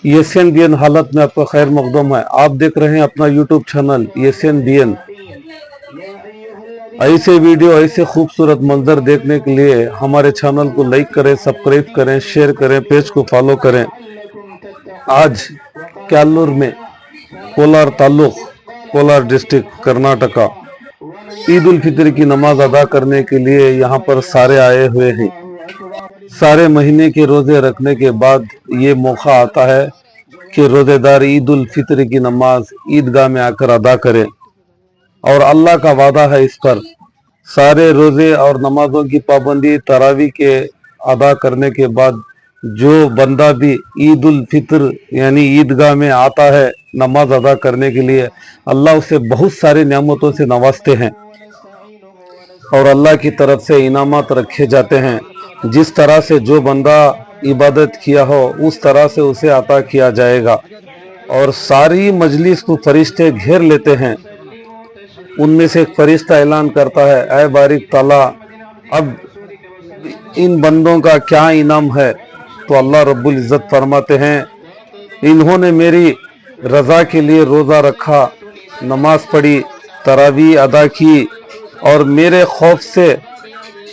Asian BN हालत में आपका खैर मकदम है। आप देख रहे हैं अपना यूट्यूब चैनल एशियन बीएन। ऐसे वीडियो, ऐसे खूबसूरत मंजर देखने के लिए हमारे चैनल को लाइक करें, सब्सक्राइब करें, शेयर करें, पेज को फॉलो करें। आज क्यालूर में कोलार ताल्लुक, कोलार डिस्ट्रिक्ट, कर्नाटका, ईद उल फितर की नमाज अदा करने के लिए यहाँ पर सारे आए हुए हैं। सारे महीने के रोजे रखने के बाद ये मौका आता है कि रोजेदार ईद उल फितर की नमाज ईदगाह में आकर अदा करें, और अल्लाह का वादा है इस पर। सारे रोजे और नमाजों की पाबंदी तरावी के अदा करने के बाद जो बंदा भी ईद उल फितर यानी ईदगाह में आता है नमाज अदा करने के लिए, अल्लाह उसे बहुत सारी नेमतों से नवाजते हैं और अल्लाह की तरफ से इनामत रखे जाते हैं। जिस तरह से जो बंदा इबादत किया हो उस तरह से उसे अता किया जाएगा। और सारी मजलिस को फरिश्ते घेर लेते हैं। उनमें से एक फरिश्ता ऐलान करता है, ऐ बारिक ताला, अब इन बंदों का क्या इनाम है? तो अल्लाह रब्बुल इज़्ज़त फरमाते हैं, इन्होंने मेरी रज़ा के लिए रोज़ा रखा, नमाज पढ़ी, तरावी अदा की और मेरे खौफ से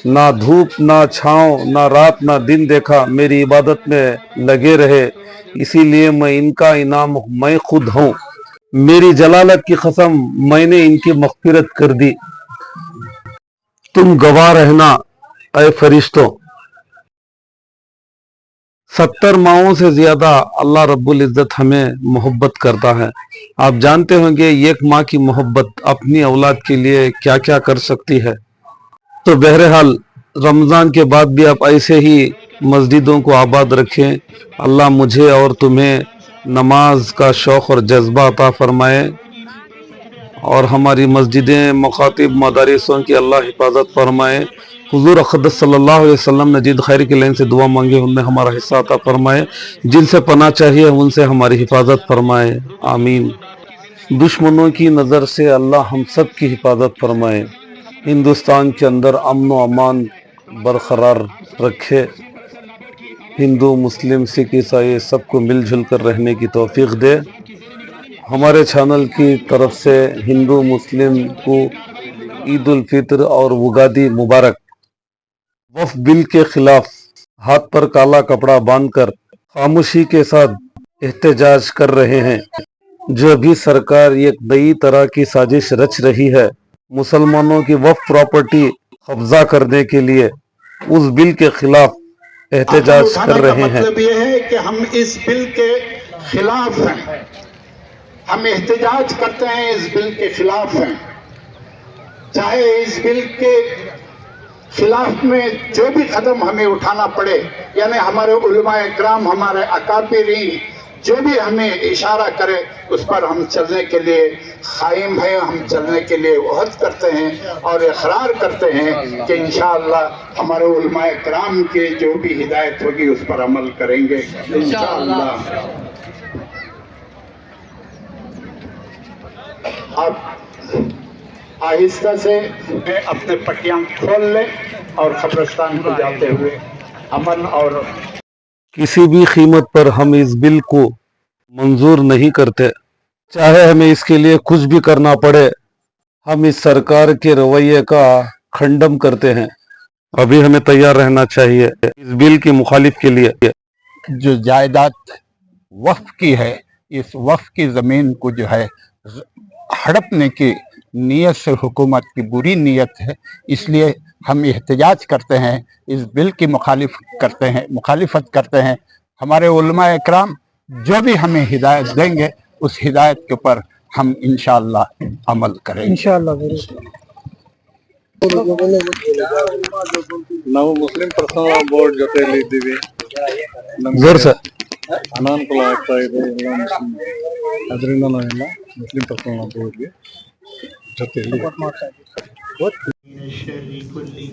ना धूप ना छाँव ना रात ना दिन देखा, मेरी इबादत में लगे रहे, इसीलिए मैं इनका इनाम मैं खुद हूँ। मेरी जलालत की कसम, मैंने इनकी मग़फ़िरत कर दी। तुम गवाह रहना ऐ फरिश्तों। 70 माओं से ज्यादा अल्लाह रब्बुल इज़्ज़त हमें मोहब्बत करता है। आप जानते होंगे एक माँ की मोहब्बत अपनी औलाद के लिए क्या क्या कर सकती है। तो बहरहाल रमज़ान के बाद भी आप ऐसे ही मस्जिदों को आबाद रखें। अल्लाह मुझे और तुम्हें नमाज का शौक़ और जज्बा अता फरमाए और हमारी मस्जिदें, मखातिब, मदारिसों की अल्लाह हिफाजत फरमाए। हुजूर अक़दस सल्लल्लाहु अलैहि वसल्लम ने जिद खैर की लाइन से दुआ मांगी, उनमें हमारा हिस्सा अता फरमाए। जिनसे पनाह चाहिए उनसे हमारी हिफाजत फरमाए, आमीन। दुश्मनों की नज़र से अल्लाह हम सब की हिफाजत फरमाए। हिंदुस्तान के अंदर अमन व अमान बरकरार रखे। हिंदू, मुस्लिम, सिख, ईसाई सबको मिलजुल कर रहने की तौफीक दे। हमारे चैनल की तरफ से हिंदू मुस्लिम को ईद उल फितर और उगादी मुबारक। वक्फ बिल के खिलाफ हाथ पर काला कपड़ा बांधकर खामोशी के साथ एहतजाज कर रहे हैं। जो भी सरकार एक नई तरह की साजिश रच रही है मुसलमानों की वक्फ प्रॉपर्टी कब्जा करने के लिए, उस बिल के खिलाफ एहतजाज कर रहे हैं। मतलब ये है कि हम इस बिल के खिलाफ हैं, हम एहतजाज करते हैं, इस बिल के खिलाफ हैं। चाहे इस बिल के खिलाफ में जो भी कदम हमें उठाना पड़े, यानी हमारे उलमाए इकराम, हमारे अकाबिरीन जो भी हमें इशारा करे उस पर हम चलने के लिए कायम हैं, हम चलने के लिए वहद करते हैं और इकरार करते हैं कि इंशाअल्लाह हमारे उलमाए इकराम की जो भी हिदायत होगी उस पर अमल करेंगे इंशाअल्लाह। आप आहिस्ता से अपने पट्टियां खोल लें और कब्रिस्तान को जाते हुए अमन और किसी भी कीमत पर हम इस बिल को मंजूर नहीं करते, चाहे हमें इसके लिए कुछ भी करना पड़े। हम इस सरकार के रवैये का खंडन करते हैं। अभी हमें तैयार रहना चाहिए इस बिल की मुखालिफ के लिए। जो जायदाद वक्फ की है, इस वक्फ की ज़मीन को जो है हड़पने की नीयत से हुकूमत की बुरी नीयत है, इसलिए हम एहतजाज करते हैं, इस बिल की मुखालिफत करते हैं। हमारे उलमा इकराम जो भी हमें हिदायत देंगे उस हिदायत के ऊपर हम इंशाअल्लाह अमल करेंगे इंशाअल्लाह। ನಾವು ಮುಸ್ಲಿಂ ಪರ್ಸನಲ್ ಬೋರ್ಡ್ ಜೊತೆಯಲ್ಲಿ ಇದ್ದೀವಿ. ಅನಾನುಕೂಲ ಆಗ್ತಾ ಇದೆ ಎಲ್ಲ ಮುಸ್ಲಿಂ, ಅದರಿಂದ ನಾವೆಲ್ಲ ಮುಸ್ಲಿಂ ಪರ್ಸನಲ್ ಬೋರ್ಡ್ಗೆ ಜೊತೆಯಲ್ಲಿ من الشر كله.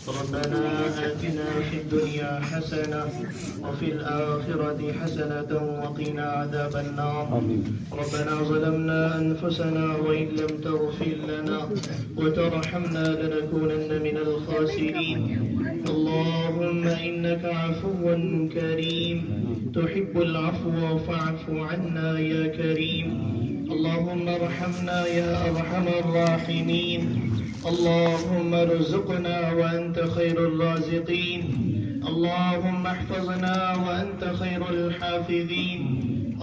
ربنا آتنا في الدنيا حسنة وفي الآخرة حسنة وقنا عذاب النار. ربنا ظلمنا أنفسنا وإن لم تغفر لنا وترحمنا لنكونن من الخاسرين. اللهم إنك عفو كريم تحب العفو فاعف عنا يا كريم. اللهم ارحمنا يا أرحم الراحمين. اللهم ارزقنا وأنت خير الرازقين. اللهم احفظنا وأنت خير الحافظين.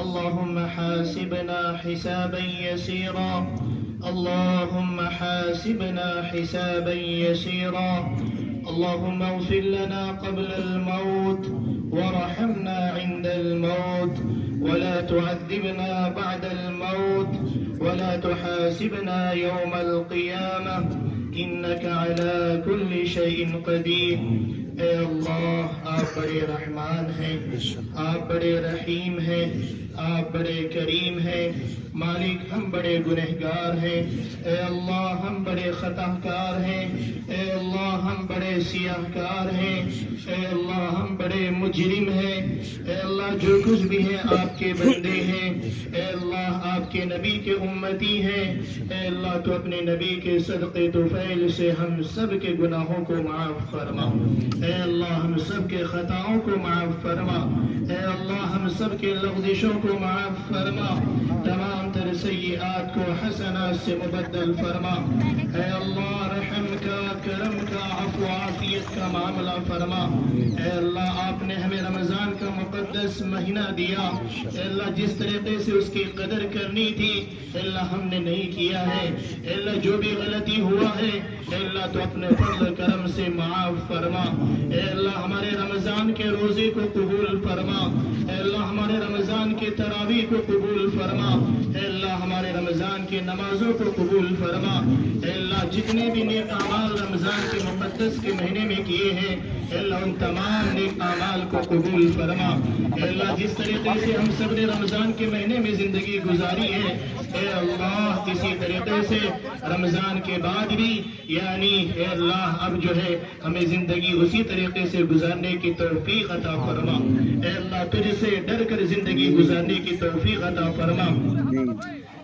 اللهم حاسبنا حسابا يسيرا. اللهم حاسبنا حسابا يسيرا. اللهم اغفر لنا قبل الموت وارحمنا عند الموت ولا تعذبنا بعد الموت ولا تحاسبنا يوم القيامة إنك على كل شيء قدير. اے اللہ آپ بڑے رحمان ہیں، آپ بڑے رحیم ہیں، آپ بڑے کریم ہیں. مالک ہم بڑے گنہگار ہیں. اے اللہ ہم بڑے خطا کار ہیں. اے اللہ ہم بڑے سیاہ کار ہیں. اے اللہ ہم بڑے مجرم ہیں. اے اللہ جو کچھ بھی ہیں آپ کے بندے ہیں. اے اللہ آپ کے نبی کے امتی ہیں. اے اللہ تو اپنے نبی کے صدقے طفیل سے ہم سب کے گناہوں کو معاف فرما. اے اللہ ہم سب کے خطاؤں کو معاف فرما. اے اللہ ہم سب کے لغزشوں کو معاف فرما. تمام تر سیئات کو حسنات سے مبدل فرما. اے اللہ رحم کا، کرم کا، عفو عافیت کا معاملہ فرما. اے اللہ آپ نے ہمیں رمضان کا مقدس مہینہ دیا. اے اللہ جس طریقے سے اس کی قدر کرنی تھی اے اللہ ہم نے نہیں کیا ہے. اے اللہ جو بھی غلطی ہوا ہے اے اللہ تو اپنے فضل کرم سے معاف فرما. اے اللہ ہمارے رمضان کے روزے کو قبول فرما. اے اللہ ہمارے رمضان کے تراویح کو قبول فرما. اے اللہ ہمارے رمضان کی نمازوں کو قبول فرما. اے اللہ جتنے بھی نیک اعمال رمضان کے مقدس کے مہینے میں کیے ہیں اے اللہ ان تمام نیک اعمال کو قبول فرما. اے اللہ جس طریقے سے ہم سب نے رمضان کے مہینے میں زندگی گزاری ہے اے اللہ اسی طریقے سے رمضان کے بعد بھی یعنی اے اللہ اب جو ہے ہمیں زندگی اسی طریقے سے گزارنے کی توفیق عطا فرما. اے اللہ تجھ سے ڈر کر زندگی گزارنے کی توفیق عطا فرما.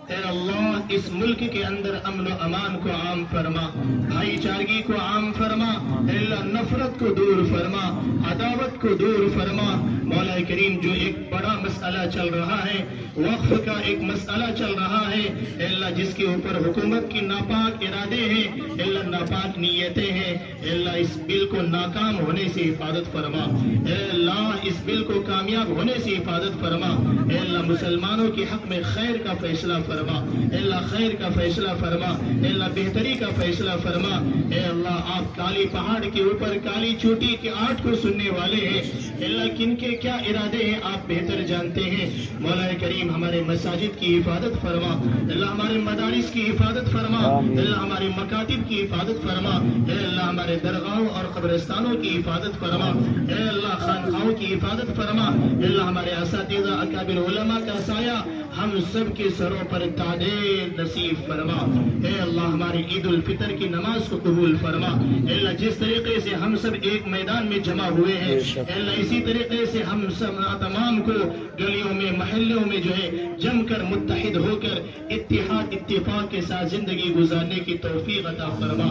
اے اللہ اس ملک کے اندر امن و امان کو عام فرما. بھائی چارگی کو عام فرما. اے اللہ نفرت کو دور فرما. عداوت کو دور فرما. مولا کریم جو ایک بڑا مسئلہ چل رہا ہے وقف کا ایک مسئلہ چل رہا ہے اے اللہ جس کے اوپر حکومت کی ناپاک ارادے ہیں اے اللہ ناپاک نیتیں ہیں اے اللہ اس بل کو ناکام ہونے سے حفاظت فرما. اے اللہ اس بل کو کامیاب ہونے سے حفاظت فرما. اے اللہ مسلمانوں کے حق میں خیر کا فیصلہ فرما. اے اللہ خیر کا فیصلہ فرما. اے اللہ بہتری کا فیصلہ فرما. اے اللہ آپ کالی پہاڑ کے اوپر کالی چوٹی کے آٹھ کو سننے والے ہیں. اے اللہ کن کے کیا ارادے ہیں آپ بہتر جانتے ہیں. مولا کریم ہمارے مساجد کی حفاظت فرما. اے اللہ ہمارے مدارس کی حفاظت فرما. اے اللہ ہمارے مکاتب کی حفاظت فرما. اے اللہ ہمارے درگاہوں اور قبرستانوں کی حفاظت فرما. اے اللہ خانقاہوں کی حفاظت فرما. اے اللہ ہمارے اساتذہ اکابر علماء کا سایہ ہم سب کے سروں پر تعدیل نصیب فرما. اے اللہ ہماری عید الفطر کی نماز کو قبول فرما. اے اللہ جس طریقے سے ہم سب ایک میدان میں جمع ہوئے ہیں اے اللہ اسی طریقے سے ہم سب تمام کو گلیوں میں محلوں میں جو ہے جم کر متحد ہو کر اتحاد اتفاق کے ساتھ زندگی گزارنے کی توفیق عطا فرما.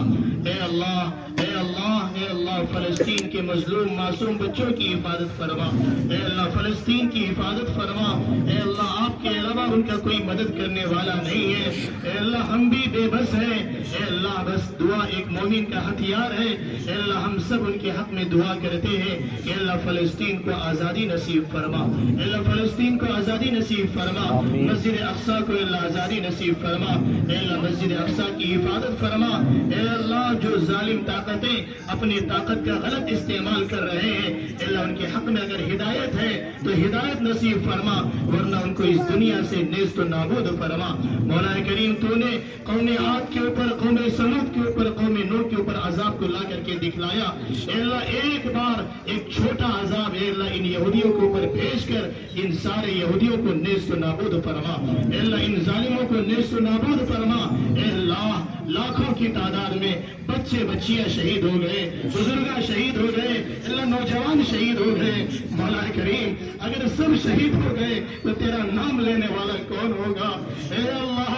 اے اللہ اے اللہ اے اللہ فلسطین کے مظلوم معصوم بچوں کی حفاظت فرما. اے اللہ فلسطین کی حفاظت فرما. اے اللہ آپ کے علاوہ ان کا کوئی مدد کرنے والا نہیں ہے. اے اللہ ہم بھی بے بس ہیں. اے اللہ بس دعا ایک مومن کا ہتھیار ہے. اے اللہ ہم سب ان کے حق میں دعا کرتے ہیں. اے اللہ فلسطین کو آزادی نصیب فرما. اے اللہ فلسطین کو آزادی نصیب فرما. مسجد اقصی کو اللہ آزادی نصیب فرما. اے اللہ مسجد اقصی کی حفاظت فرما. اے اللہ جو ظالم طاقتیں اپنی طاقت کا غلط استعمال کر رہے ہیں اے اللہ ان کے حق میں اگر ہدایت ہے تو ہدایت نصیب فرما ورنہ ان کو اس دنیا سے نیست و نابود فرما. مولا کریم تو نے قوم عاد کے اوپر قوم سمود کے اوپر قوم نوح کے اوپر عذاب کو لا کر کے دکھلایا. اے اللہ ایک بار ایک چھوٹا عذاب اے اللہ ان یہودیوں کے اوپر بھیج کر ان سارے یہودیوں کو نیست و نابود فرما. اے اللہ ان ظالموں کو نیست و نابود فرما. اے اللہ لاکھوں کی تعداد میں बच्चे बच्चियां शहीद हो गए, बुजुर्ग शहीद हो गए, अल्लाह नौजवान शहीद हो गए। मौला करीम अगर सब शहीद हो गए तो तेरा नाम लेने वाला कौन होगा? ए अल्लाह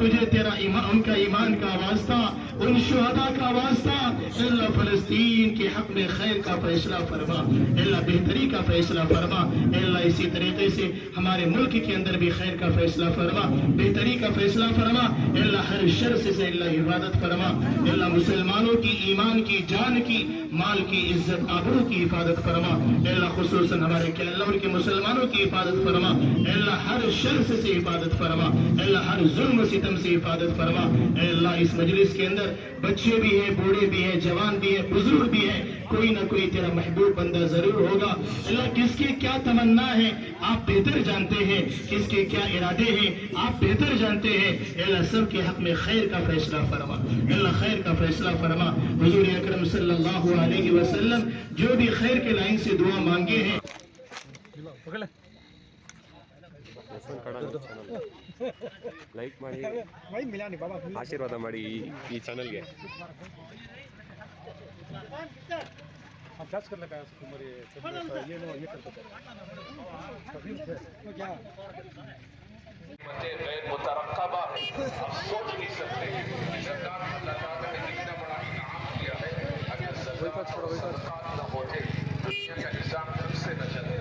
तुझे तेरा ईमान, उनका ईमान का वास्ता, उन शुहदा का वास्ता, अल्लाह फलस्तीन के हक में खैर का फैसला फरमा, अल्लाह बेहतरी का फैसला फरमा। अल्लाह इसी तरीके से हमारे मुल्क के अंदर भी खैर का फैसला फरमा, बेहतरी का फैसला फरमा। अल्लाह हर शर से अल्लाह हिफाजत फरमा। अल्लाह मुसलमानों की ईमान की, जान की, माल की, इज्जत आबरू की हिफाजत फरमा। अल्लाह खुसूसन हमारे केरल के मुसलमानों की हिफाजत फरमा। अल्लाह हर शर से हिफाजत फरमा। अल्लाह हर जुल्म सितम से हिफाजत फरमा। अल्लाह इस मजलिस के अंदर बच्चे भी हैं, बूढ़े भी हैं, जवान भी हैं, बुजुर्ग भी हैं, कोई ना कोई तेरा महबूब बंदा जरूर होगा। अल्लाह किसके क्या तमन्ना है आप बेहतर जानते हैं, किसके क्या इरादे हैं आप बेहतर जानते हैं। अल्लाह सब के हक में खैर का फैसला फरमा, अल्लाह खैर का फैसला फरमा। हुजूर अकरम सल्लल्लाहु अलैहि वसल्लम जो भी खैर के लाइन से दुआ मांगे हैं ಲೈಕ್ ಮಾಡಿ, ಆಶೀರ್ವಾದ ಮಾಡಿ ಈ ಚಾನಲ್ಗೆ. गैर मुतरक्कबा आप सोच नहीं सकते सरकार अल्लाह ताला ने कितना बड़ा इनाम किया है। अगर सदकात न होते दुनिया का निजाम फिर से न चलता।